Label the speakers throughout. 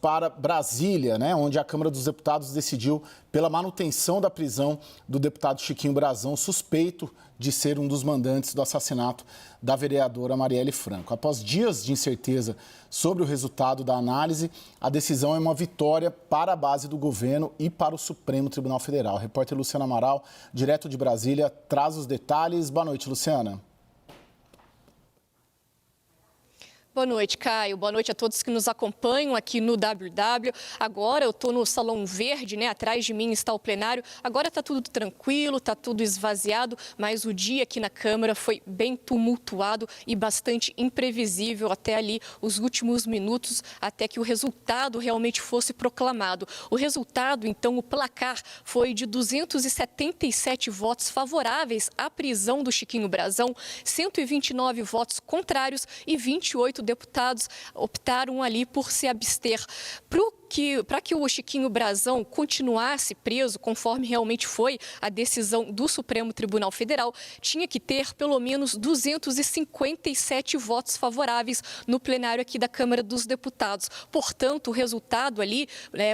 Speaker 1: para Brasília, né, onde a Câmara dos Deputados decidiu pela manutenção da prisão do deputado Chiquinho Brazão, suspeito de ser um dos mandantes do assassinato da vereadora Marielle Franco. Após dias de incerteza sobre o resultado da análise, a decisão é uma vitória para a base do governo e para o Supremo Tribunal Federal. A repórter Luciana Amaral, direto de Brasília, traz os detalhes. Boa noite, Luciana.
Speaker 2: Boa noite, Caio. Boa noite a todos que nos acompanham aqui no WW. Agora eu estou no Salão Verde, né? Atrás de mim está o plenário. Agora está tudo tranquilo, está tudo esvaziado, mas o dia aqui na Câmara foi bem tumultuado e bastante imprevisível até ali os últimos minutos, até que o resultado realmente fosse proclamado. O resultado, então, o placar foi de 277 votos favoráveis à prisão do Chiquinho Brazão, 129 votos contrários e 28 deputados optaram ali por se abster. Para que o Chiquinho Brazão continuasse preso, conforme realmente foi a decisão do Supremo Tribunal Federal, tinha que ter pelo menos 257 votos favoráveis no plenário aqui da Câmara dos Deputados. Portanto, o resultado ali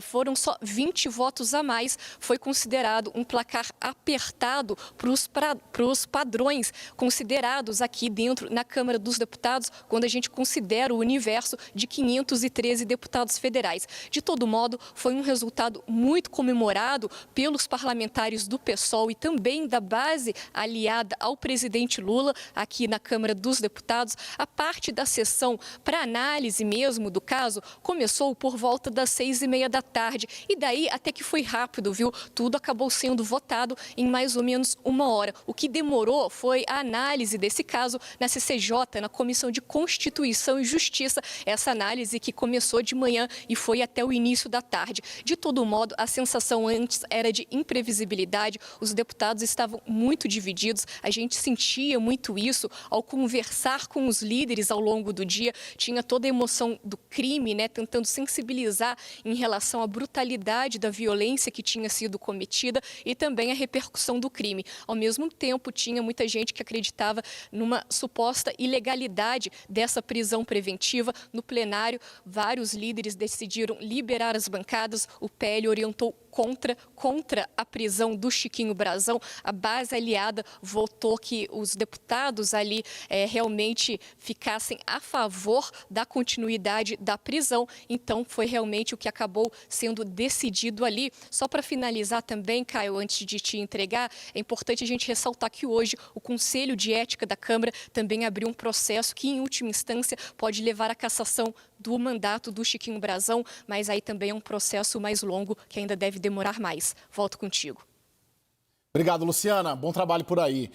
Speaker 2: foram só 20 votos a mais. Foi considerado um placar apertado para os padrões considerados aqui dentro na Câmara dos Deputados, quando a gente considera o universo de 513 deputados federais. De todo modo, foi um resultado muito comemorado pelos parlamentares do PSOL e também da base aliada ao presidente Lula aqui na Câmara dos Deputados. A parte da sessão para análise mesmo do caso começou por volta das 6h30 da tarde e daí até que foi rápido, viu? Tudo acabou sendo votado em mais ou menos 1 hora. O que demorou foi a análise desse caso na CCJ, na Comissão de Constituição e Justiça, essa análise que começou de manhã e foi até o início da tarde. De todo modo, a sensação antes era de imprevisibilidade, os deputados estavam muito divididos, a gente sentia muito isso ao conversar com os líderes ao longo do dia, tinha toda a emoção do crime, né, tentando sensibilizar em relação à brutalidade da violência que tinha sido cometida e também a repercussão do crime. Ao mesmo tempo, tinha muita gente que acreditava numa suposta ilegalidade dessa prisão preventiva. No plenário, vários líderes decidiram liberar as bancadas, o PL orientou contra a prisão do Chiquinho Brazão. A base aliada votou que os deputados ali realmente ficassem a favor da continuidade da prisão. Então, foi realmente o que acabou sendo decidido ali. Só para finalizar também, Caio, antes de te entregar, é importante a gente ressaltar que hoje o Conselho de Ética da Câmara também abriu um processo que, em última instância, pode levar à cassação do mandato do Chiquinho Brazão, mas aí também é um processo mais longo que ainda deve demorar mais. Volto contigo.
Speaker 1: Obrigado, Luciana. Bom trabalho por aí.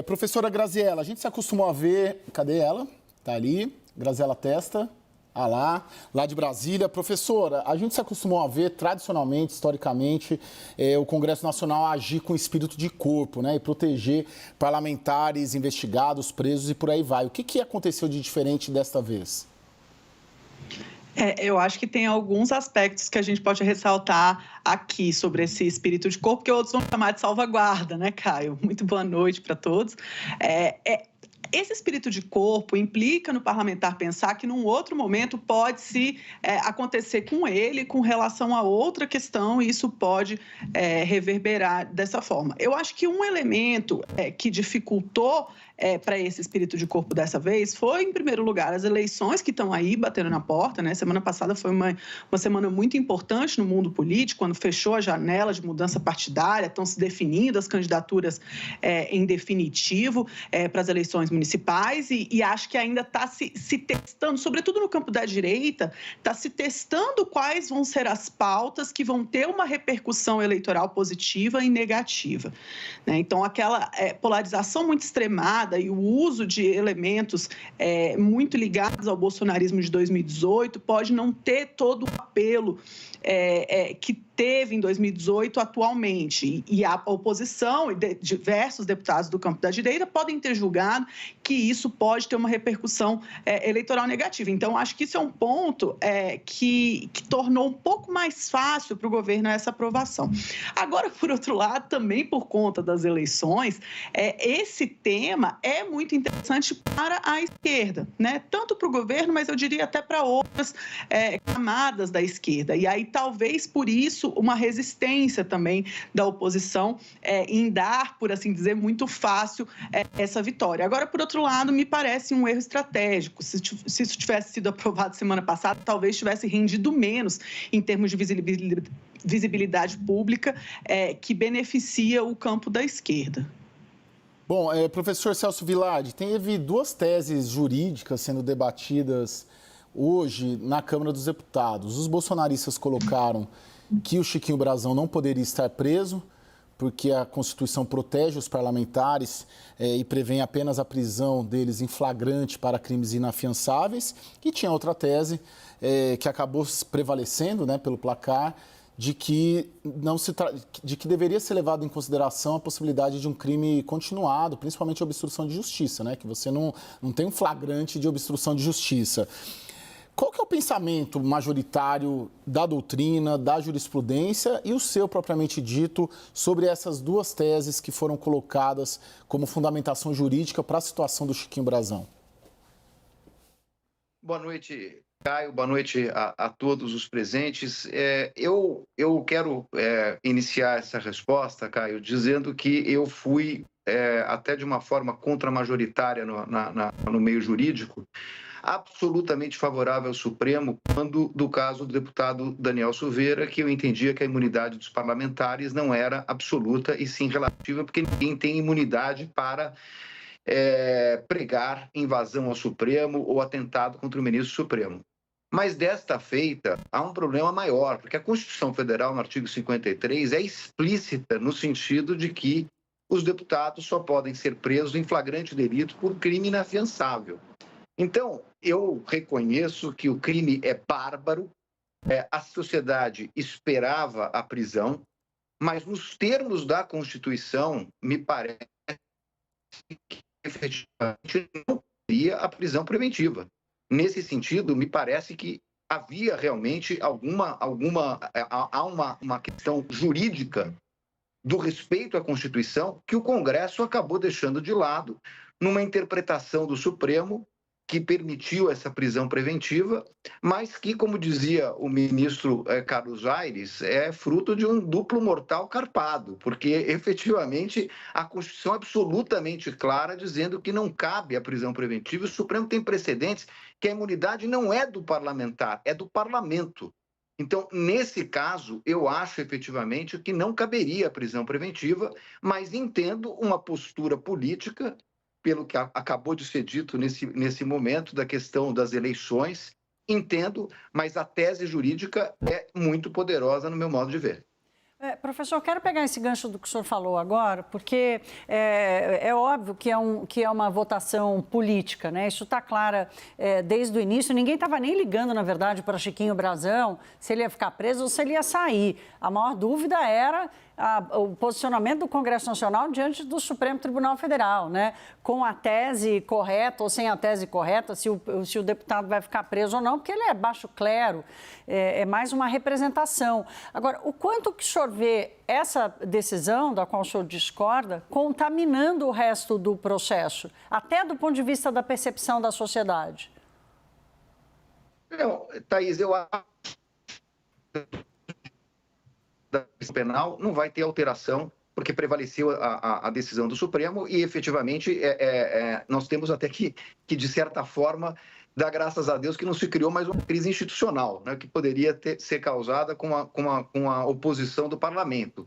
Speaker 1: Professora Graziela, a gente se acostumou a ver... Cadê ela? Está ali. Graziela Testa. Lá de Brasília. Professora, a gente se acostumou a ver, tradicionalmente, historicamente, o Congresso Nacional agir com espírito de corpo, né, e proteger parlamentares, investigados, presos e por aí vai. O que aconteceu de diferente desta vez?
Speaker 3: Eu acho que tem alguns aspectos que a gente pode ressaltar aqui sobre esse espírito de corpo, que outros vão chamar de salvaguarda, né, Caio? Muito boa noite para todos. Esse espírito de corpo implica no parlamentar pensar que num outro momento pode acontecer com ele com relação a outra questão e isso pode reverberar dessa forma. Eu acho que um elemento que dificultou para esse espírito de corpo dessa vez foi, em primeiro lugar, as eleições que estão aí batendo na porta, né? Semana passada foi uma semana muito importante no mundo político, quando fechou a janela de mudança partidária, estão se definindo as candidaturas em definitivo para as eleições municipais e acho que ainda está se testando, sobretudo no campo da direita, está se testando quais vão ser as pautas que vão ter uma repercussão eleitoral positiva e negativa, né? Então, aquela polarização muito extremada e o uso de elementos muito ligados ao bolsonarismo de 2018 pode não ter todo o apelo que teve em 2018 atualmente. E a oposição e diversos deputados do campo da direita podem ter julgado que isso pode ter uma repercussão eleitoral negativa. Então, acho que isso é um ponto que tornou um pouco mais fácil para o governo essa aprovação. Agora, por outro lado, também por conta das eleições, esse tema é muito interessante para a esquerda, né? Tanto para o governo, mas eu diria até para outras camadas da esquerda. E aí, talvez por isso, uma resistência também da oposição em dar, por assim dizer, muito fácil essa vitória. Agora, por outro lado, me parece um erro estratégico. Se isso tivesse sido aprovado semana passada, talvez tivesse rendido menos em termos de visibilidade pública, que beneficia o campo da esquerda.
Speaker 1: Bom, professor Celso Villard, teve duas teses jurídicas sendo debatidas hoje na Câmara dos Deputados. Os bolsonaristas colocaram que o Chiquinho Brazão não poderia estar preso, porque a Constituição protege os parlamentares e prevê apenas a prisão deles em flagrante para crimes inafiançáveis. E tinha outra tese que acabou prevalecendo, né, pelo placar, de que deveria ser levado em consideração a possibilidade de um crime continuado, principalmente obstrução de justiça, né, que você não tem um flagrante de obstrução de justiça. Qual que é o pensamento majoritário da doutrina, da jurisprudência e o seu propriamente dito sobre essas duas teses que foram colocadas como fundamentação jurídica para a situação do Chiquinho Brazão?
Speaker 4: Boa noite, Caio. Boa noite a todos os presentes. Eu quero iniciar essa resposta, Caio, dizendo que eu fui até de uma forma contramajoritária no meio jurídico, absolutamente favorável ao Supremo quando do caso do deputado Daniel Silveira, que eu entendia que a imunidade dos parlamentares não era absoluta e sim relativa, porque ninguém tem imunidade para pregar invasão ao Supremo ou atentado contra o ministro Supremo. Mas desta feita, há um problema maior, porque a Constituição Federal, no artigo 53, é explícita no sentido de que os deputados só podem ser presos em flagrante delito por crime inafiançável. Então, eu reconheço que o crime é bárbaro, a sociedade esperava a prisão, mas nos termos da Constituição, me parece que efetivamente não teria a prisão preventiva. Nesse sentido, me parece que havia realmente há uma questão jurídica do respeito à Constituição que o Congresso acabou deixando de lado numa interpretação do Supremo que permitiu essa prisão preventiva, mas que, como dizia o ministro Carlos Aires, é fruto de um duplo mortal carpado, porque, efetivamente, a Constituição é absolutamente clara, dizendo que não cabe a prisão preventiva. O Supremo tem precedentes que a imunidade não é do parlamentar, é do parlamento. Então, nesse caso, eu acho, efetivamente, que não caberia a prisão preventiva, mas entendo uma postura política, pelo que acabou de ser dito nesse momento da questão das eleições, entendo, mas a tese jurídica é muito poderosa no meu modo de ver.
Speaker 5: Professor, eu quero pegar esse gancho do que o senhor falou agora, porque é óbvio que é uma votação política, né? Isso está claro desde o início. Ninguém estava nem ligando, na verdade, para Chiquinho Brazão, se ele ia ficar preso ou se ele ia sair. A maior dúvida era o posicionamento do Congresso Nacional diante do Supremo Tribunal Federal, né? Com a tese correta ou sem a tese correta, se o deputado vai ficar preso ou não, porque ele é baixo clero, é mais uma representação. Agora, o quanto que o senhor vê essa decisão, da qual o senhor discorda, contaminando o resto do processo, até do ponto de vista da percepção da sociedade?
Speaker 4: Não, Thaís, eu acho da penal não vai ter alteração, porque prevaleceu a decisão do Supremo e, efetivamente, nós temos até que, de certa forma, dar graças a Deus que não se criou mais uma crise institucional, né, que poderia ser causada com a oposição do parlamento.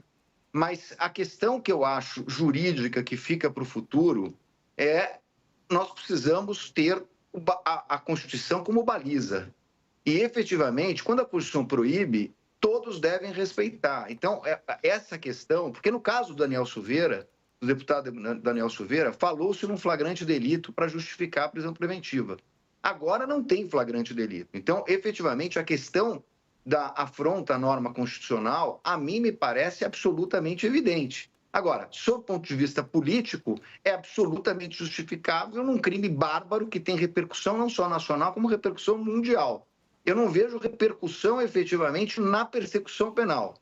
Speaker 4: Mas a questão que eu acho jurídica que fica para o futuro nós precisamos ter a Constituição como baliza. E, efetivamente, quando a Constituição proíbe, todos devem respeitar. Então, essa questão, porque no caso do Daniel Silveira, do deputado Daniel Silveira, falou-se num flagrante delito para justificar a prisão preventiva. Agora não tem flagrante delito. Então, efetivamente, a questão da afronta à norma constitucional, a mim me parece absolutamente evidente. Agora, sob o ponto de vista político, é absolutamente justificável num crime bárbaro que tem repercussão não só nacional, como repercussão mundial. Eu não vejo repercussão efetivamente na persecução penal,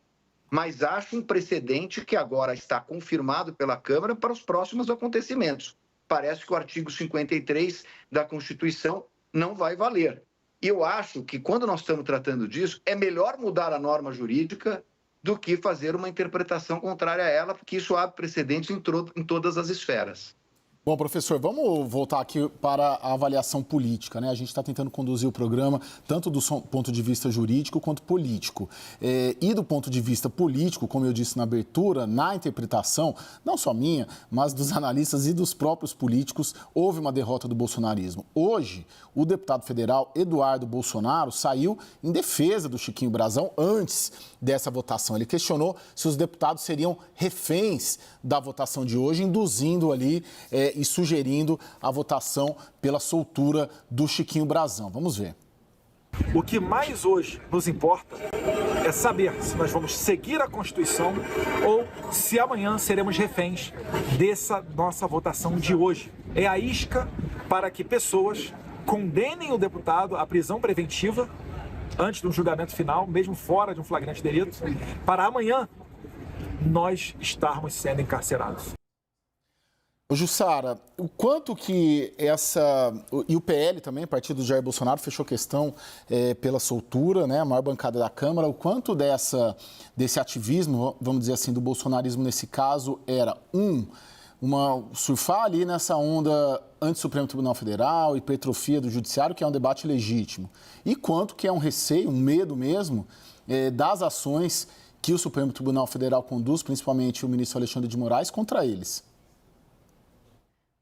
Speaker 4: mas acho um precedente que agora está confirmado pela Câmara para os próximos acontecimentos. Parece que o artigo 53 da Constituição não vai valer. E eu acho que, quando nós estamos tratando disso, é melhor mudar a norma jurídica do que fazer uma interpretação contrária a ela, porque isso abre precedentes em todas as esferas.
Speaker 1: Bom, professor, vamos voltar aqui para a avaliação política, né? A gente está tentando conduzir o programa tanto do ponto de vista jurídico quanto político. E do ponto de vista político, como eu disse na abertura, na interpretação, não só minha, mas dos analistas e dos próprios políticos, houve uma derrota do bolsonarismo. Hoje, o deputado federal Eduardo Bolsonaro saiu em defesa do Chiquinho Brazão antes dessa votação. Ele questionou se os deputados seriam reféns da votação de hoje, induzindo ali e sugerindo a votação pela soltura do Chiquinho Brazão. Vamos ver.
Speaker 6: O que mais hoje nos importa é saber se nós vamos seguir a Constituição ou se amanhã seremos reféns dessa nossa votação de hoje. É a isca para que pessoas condenem o deputado à prisão preventiva antes de um julgamento final, mesmo fora de um flagrante delito, para amanhã nós estarmos sendo encarcerados.
Speaker 1: Jussara, o quanto que e o PL também, partido do Jair Bolsonaro, fechou questão pela soltura, né, a maior bancada da Câmara, o quanto desse ativismo, vamos dizer assim, do bolsonarismo nesse caso era, surfar ali nessa onda anti-Supremo Tribunal Federal, hipertrofia do Judiciário, que é um debate legítimo, e quanto que é um receio, um medo mesmo, das ações que o Supremo Tribunal Federal conduz, principalmente o ministro Alexandre de Moraes, contra eles.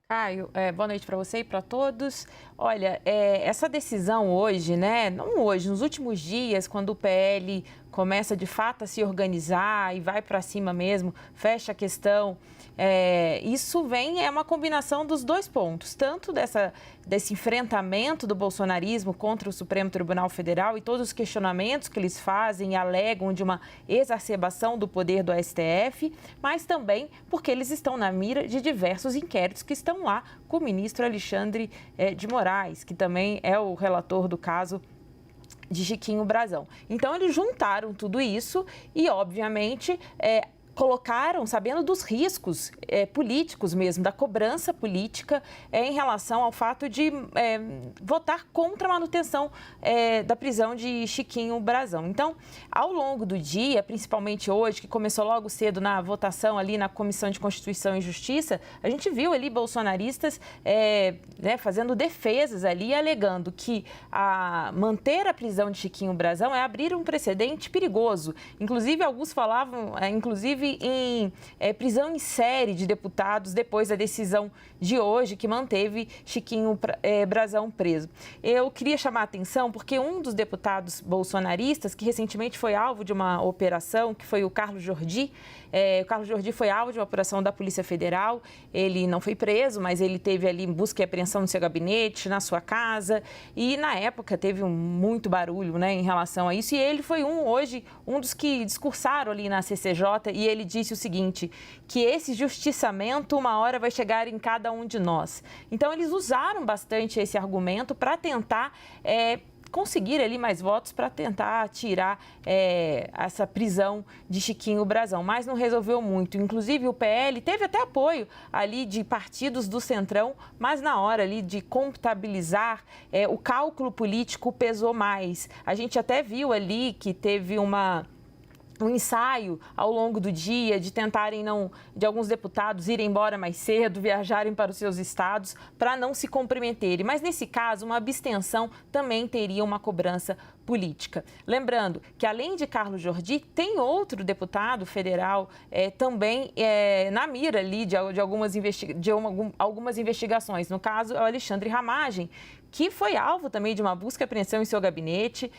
Speaker 7: Caio, boa noite para você e para todos. Olha, essa decisão hoje, né, não hoje, nos últimos dias, quando o PL começa de fato a se organizar e vai para cima mesmo, fecha a questão, isso é uma combinação dos dois pontos, tanto desse enfrentamento do bolsonarismo contra o Supremo Tribunal Federal e todos os questionamentos que eles fazem e alegam de uma exacerbação do poder do STF, mas também porque eles estão na mira de diversos inquéritos que estão lá com o ministro Alexandre de Moraes, que também é o relator do caso de Chiquinho Brazão. Então, eles juntaram tudo isso e, obviamente, colocaram, sabendo dos riscos políticos mesmo, da cobrança política em relação ao fato de votar contra a manutenção da prisão de Chiquinho Brazão. Então, ao longo do dia, principalmente hoje, que começou logo cedo na votação ali na Comissão de Constituição e Justiça, a gente viu ali bolsonaristas fazendo defesas ali, alegando que manter a prisão de Chiquinho Brazão é abrir um precedente perigoso. Inclusive, alguns falavam, em prisão em série de deputados depois da decisão de hoje que manteve Chiquinho Brazão preso. Eu queria chamar a atenção porque um dos deputados bolsonaristas, que recentemente foi alvo de uma operação, que foi o Carlos Jordi, o Carlos Jordi foi alvo de uma operação da Polícia Federal, ele não foi preso, mas ele teve ali busca e apreensão no seu gabinete, na sua casa, e na época teve muito barulho, né, em relação a isso, e ele foi hoje um dos que discursaram ali na CCJ, e ele disse o seguinte, que esse justiçamento uma hora vai chegar em cada um de nós. Então, eles usaram bastante esse argumento para tentar conseguir ali mais votos para tentar tirar essa prisão de Chiquinho Brazão, mas não resolveu muito. Inclusive, o PL teve até apoio ali de partidos do Centrão, mas na hora ali de contabilizar, o cálculo político pesou mais. A gente até viu ali que teve um ensaio ao longo do dia de tentarem de alguns deputados irem embora mais cedo, viajarem para os seus estados para não se comprometerem. Mas nesse caso, uma abstenção também teria uma cobrança política. Lembrando que além de Carlos Jordi, tem outro deputado federal também na mira ali de algumas investigações. No caso, é o Alexandre Ramagem, que foi alvo também de uma busca e apreensão em seu gabinete,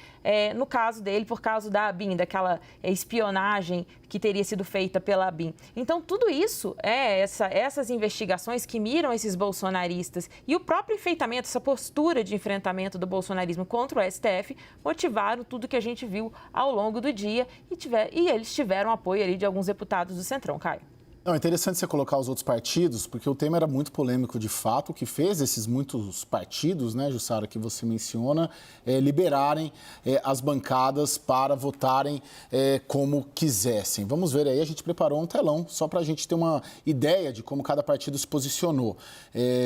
Speaker 7: no caso dele, por causa da ABIN, daquela espionagem que teria sido feita pela ABIN. Então, tudo isso, essas investigações que miram esses bolsonaristas e o próprio enfeitamento, essa postura de enfrentamento do bolsonarismo contra o STF, motivaram tudo que a gente viu ao longo do dia e eles tiveram apoio ali de alguns deputados do Centrão, Caio.
Speaker 1: Não, é interessante você colocar os outros partidos, porque o tema era muito polêmico de fato, o que fez esses muitos partidos, né, Jussara, que você menciona, liberarem as bancadas para votarem como quisessem. Vamos ver aí, a gente preparou um telão, só para a gente ter uma ideia de como cada partido se posicionou.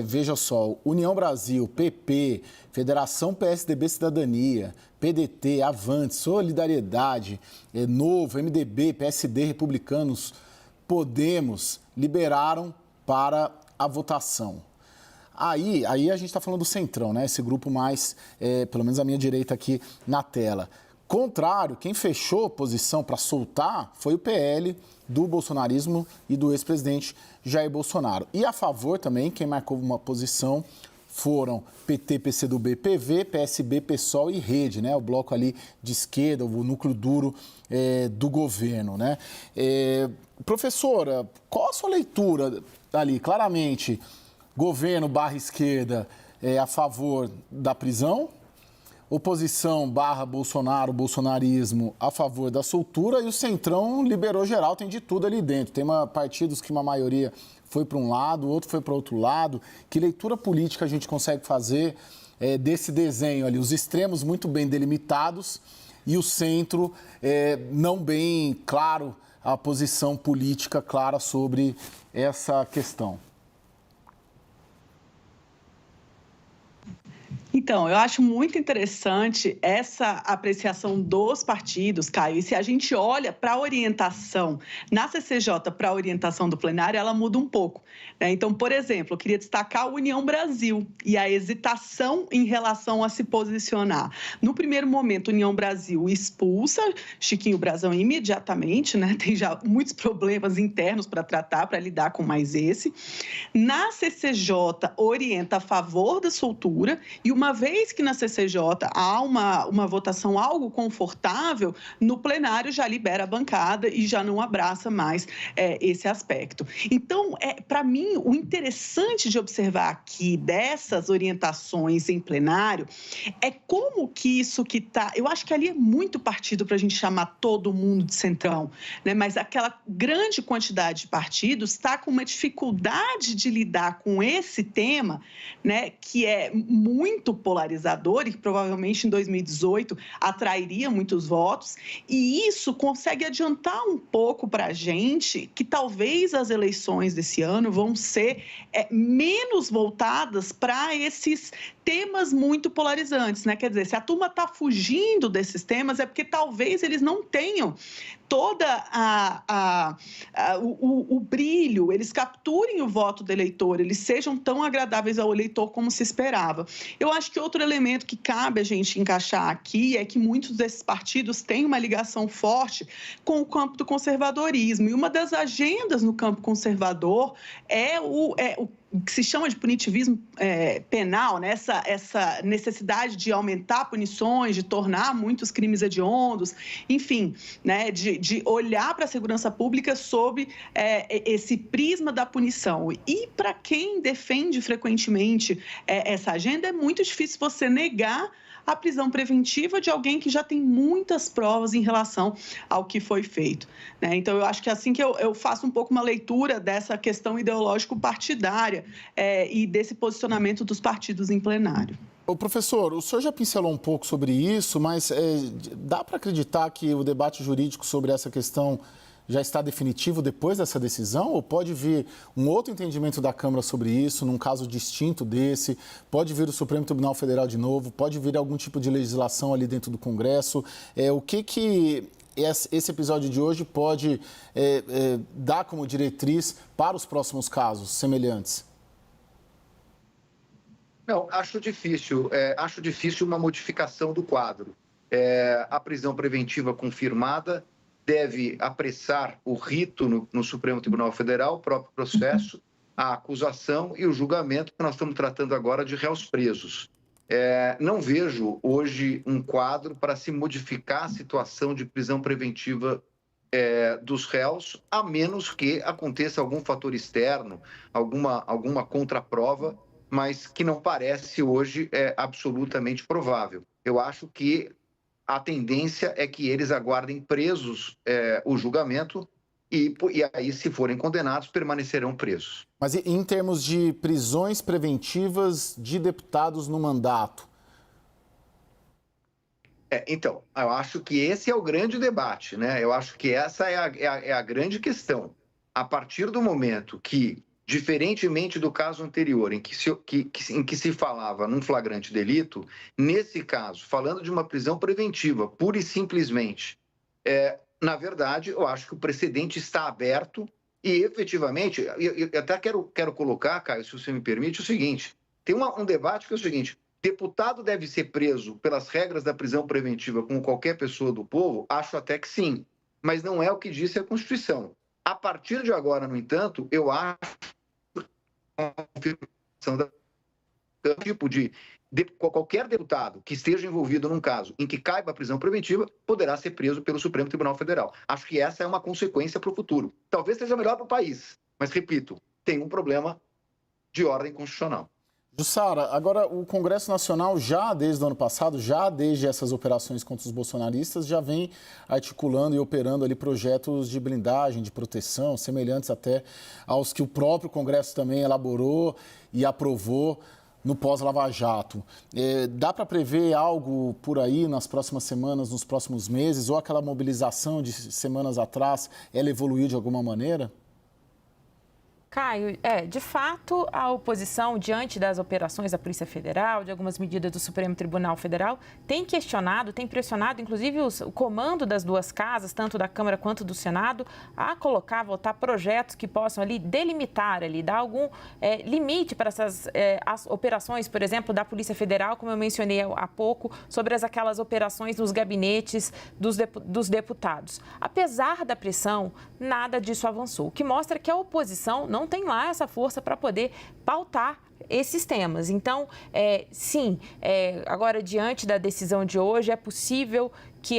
Speaker 1: Veja só, União Brasil, PP, Federação PSDB Cidadania, PDT, Avante, Solidariedade, Novo, MDB, PSD, Republicanos, Podemos, liberaram para a votação. Aí a gente está falando do Centrão, né? Esse grupo mais, pelo menos a minha direita aqui na tela. Contrário, quem fechou posição para soltar foi o PL do bolsonarismo e do ex-presidente Jair Bolsonaro. E a favor também, quem marcou uma posição foram PT, PCdoB, PV, PSB, PSOL e Rede, né? O bloco ali de esquerda, o núcleo duro do governo, né? Professora, qual a sua leitura ali? Claramente, governo /esquerda a favor da prisão, oposição /Bolsonaro, bolsonarismo a favor da soltura e o Centrão liberou geral, tem de tudo ali dentro. Tem partidos que uma maioria foi para um lado, o outro foi para outro lado. Que leitura política a gente consegue fazer desse desenho ali? Os extremos muito bem delimitados e o centro não bem claro, a posição política clara sobre essa questão.
Speaker 3: Então, eu acho muito interessante essa apreciação dos partidos, Caio. E se a gente olha para a orientação na CCJ, para a orientação do plenário, ela muda um pouco, né? Então, por exemplo, eu queria destacar a União Brasil e a hesitação em relação a se posicionar. No primeiro momento, a União Brasil expulsa Chiquinho Brazão imediatamente, né? Tem já muitos problemas internos para tratar, para lidar com mais esse. Na CCJ, orienta a favor da soltura e uma vez que na CCJ há uma votação algo confortável, no plenário já libera a bancada e já não abraça mais esse aspecto. Então, para mim, o interessante de observar aqui dessas orientações em plenário é como que isso que está... Eu acho que ali é muito partido para a gente chamar todo mundo de centrão, né? Mas aquela grande quantidade de partidos está com uma dificuldade de lidar com esse tema, né, que é muito polarizador e que provavelmente em 2018 atrairia muitos votos, e isso consegue adiantar um pouco para a gente que talvez as eleições desse ano vão ser menos voltadas para esses temas muito polarizantes, né? Quer dizer, se a turma está fugindo desses temas é porque talvez eles não tenham toda o brilho, eles capturem o voto do eleitor, eles sejam tão agradáveis ao eleitor como se esperava. Eu acho que outro elemento que cabe a gente encaixar aqui é que muitos desses partidos têm uma ligação forte com o campo do conservadorismo, e uma das agendas no campo conservador é o que se chama de punitivismo penal, né? Essa necessidade de aumentar punições, de tornar muitos crimes hediondos, enfim, né? De olhar para a segurança pública sob esse prisma da punição. E para quem defende frequentemente essa agenda, é muito difícil você negar a prisão preventiva de alguém que já tem muitas provas em relação ao que foi feito, né? Então, eu acho que é assim que eu faço um pouco uma leitura dessa questão ideológico-partidária e desse posicionamento dos partidos em plenário.
Speaker 1: Ô, professor, o senhor já pincelou um pouco sobre isso, mas dá para acreditar que o debate jurídico sobre essa questão já está definitivo depois dessa decisão? Ou pode vir um outro entendimento da Câmara sobre isso, num caso distinto desse? Pode vir o Supremo Tribunal Federal de novo? Pode vir algum tipo de legislação ali dentro do Congresso? O que esse episódio de hoje pode dar como diretriz para os próximos casos semelhantes?
Speaker 4: Não, acho difícil uma modificação do quadro. A prisão preventiva confirmada deve apressar o rito no Supremo Tribunal Federal, o próprio processo, a acusação e o julgamento, que nós estamos tratando agora de réus presos. não vejo hoje um quadro para se modificar a situação de prisão preventiva dos réus, a menos que aconteça algum fator externo, alguma contraprova, mas que não parece hoje absolutamente provável. Eu acho que a tendência é que eles aguardem presos o julgamento e aí, se forem condenados, permanecerão presos.
Speaker 1: Mas em termos de prisões preventivas de deputados no mandato?
Speaker 4: Então, eu acho que esse é o grande debate, né? Eu acho que essa é a grande questão. A partir do momento que, diferentemente do caso anterior, em que se falava num flagrante delito, nesse caso, falando de uma prisão preventiva, pura e simplesmente, na verdade, eu acho que o precedente está aberto e, efetivamente, eu até quero colocar, Caio, se você me permite, o seguinte, tem um debate que é o seguinte: deputado deve ser preso pelas regras da prisão preventiva como qualquer pessoa do povo? Acho até que sim, mas não é o que disse a Constituição. A partir de agora, no entanto, eu acho a confirmação da tipo de qualquer deputado que esteja envolvido num caso em que caiba a prisão preventiva poderá ser preso pelo Supremo Tribunal Federal. Acho que essa é uma consequência para o futuro. Talvez seja melhor para o país, mas, repito, tem um problema de ordem constitucional.
Speaker 1: Jussara, agora o Congresso Nacional já desde o ano passado, já desde essas operações contra os bolsonaristas, já vem articulando e operando ali projetos de blindagem, de proteção, semelhantes até aos que o próprio Congresso também elaborou e aprovou no pós-Lava Jato. Dá para prever algo por aí nas próximas semanas, nos próximos meses, ou aquela mobilização de semanas atrás, ela evoluiu de alguma maneira?
Speaker 7: Caio, de fato, a oposição, diante das operações da Polícia Federal, de algumas medidas do Supremo Tribunal Federal, tem questionado, tem pressionado, inclusive, o comando das duas casas, tanto da Câmara quanto do Senado, a votar projetos que possam ali delimitar, dar algum limite para essas as operações, por exemplo, da Polícia Federal, como eu mencionei há pouco, sobre aquelas operações nos gabinetes dos deputados. Apesar da pressão, nada disso avançou, o que mostra que a oposição não tem lá essa força para poder pautar esses temas. Então, agora, diante da decisão de hoje, é possível que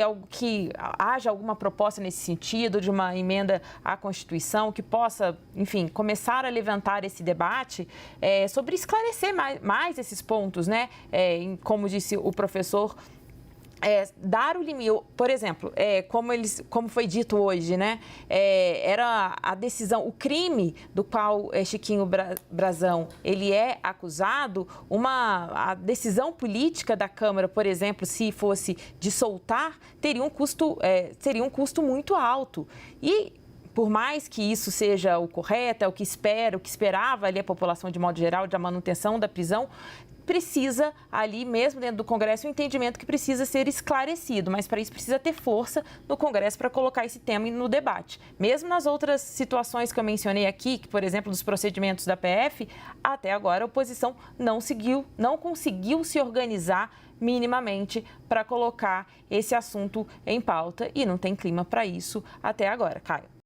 Speaker 7: haja alguma proposta nesse sentido, de uma emenda à Constituição, que possa, enfim, começar a levantar esse debate sobre esclarecer mais esses pontos, né? Como disse o professor, dar o limite, por exemplo, como foi dito hoje, né? Era a decisão, o crime do qual Chiquinho Brazão ele é acusado, a decisão política da Câmara, por exemplo, se fosse de soltar, teria um custo muito alto. E por mais que isso seja o correto, o que esperava ali a população de modo geral, da manutenção da prisão, precisa ali, mesmo dentro do Congresso, um entendimento que precisa ser esclarecido, mas para isso precisa ter força no Congresso para colocar esse tema no debate. Mesmo nas outras situações que eu mencionei aqui, que, por exemplo, dos procedimentos da PF, até agora a oposição não conseguiu se organizar minimamente para colocar esse assunto em pauta e não tem clima para isso até agora, Caio.